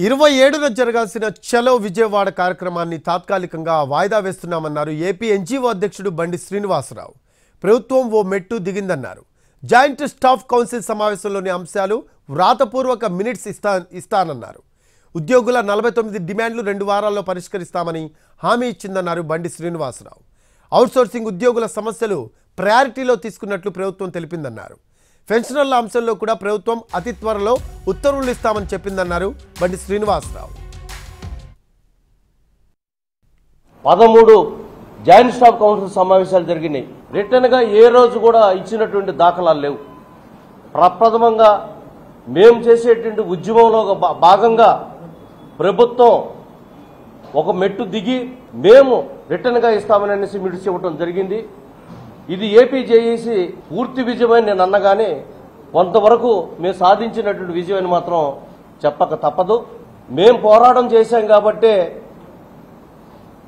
27న జరగాల్సిన చలో విజయవాడ కార్యక్రమాన్ని తాత్కాలికంగా వాయిదా వేస్తున్నామన్నారు ఏపీ ఎన్జీఓ అధ్యక్షుడు బండి శ్రీనివాసరావు. ప్రభుత్వం ఓ మెట్టు దిగిందన్నారు. జాయింట్ స్టాఫ్ కౌన్సిల్ సమావేశంలోని అంశాలు వ్రాతపూర్వక మినిట్స్ ఇస్తానన్నారు. ఉద్యోగుల 49 డిమాండ్లు 2 వారాల్లో పరిష్కరిస్తామని హామీ ఇచ్చిందన్నారు బండి శ్రీనివాసరావు. అవుట్సోర్సింగ్ ఉద్యోగుల సమస్యలు ప్రయారిటీలో తీసుకున్నట్లు ప్రభుత్వం తెలిపిందన్నారు. పెన్షనర్ల అంశంలో కూడా ప్రభుత్వం అతి త్వరలో ఉత్తర్వులు ఇస్తామని చెప్పిందన్నారు బండి శ్రీనివాసరావు. 13 జాయింట్ స్టాఫ్ కౌన్సిల్ సమావేశాలు జరిగినాయి. రిటర్న్గా ఏ రోజు కూడా ఇచ్చినటువంటి దాఖలాలు లేవు. ప్రప్రథమంగా మేము చేసేటువంటి ఉద్యమంలో భాగంగా ప్రభుత్వం ఒక మెట్టు దిగి మేము రిటర్న్గా ఇస్తామని అనేసి మిడిసి ఇవ్వడం జరిగింది. ఇది ఏపీ జేఏసీ పూర్తి విజయమని నేను అన్నగానే కొంతవరకు మేము సాధించినటువంటి విజయమని మాత్రం చెప్పక తప్పదు. మేము పోరాటం చేశాం కాబట్టే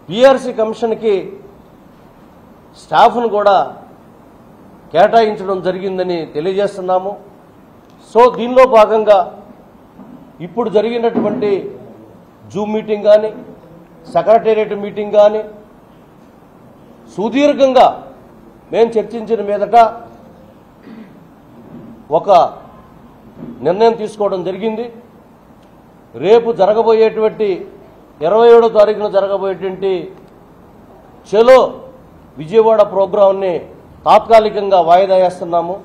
పీఆర్సీ కమిషన్కి స్టాఫ్ను కూడా కేటాయించడం జరిగిందని తెలియజేస్తున్నాము. సో దీనిలో భాగంగా ఇప్పుడు జరిగినటువంటి జూమ్ మీటింగ్ కానీ సెక్రటేరియట్ మీటింగ్ కానీ సుదీర్ఘంగా మేము చర్చించిన మీదట ఒక నిర్ణయం తీసుకోవడం జరిగింది. రేపు జరగబోయేటువంటి 27వ తారీఖున జరగబోయేటువంటి చలో విజయవాడ ప్రోగ్రాంని తాత్కాలికంగా వాయిదా వేస్తున్నాము.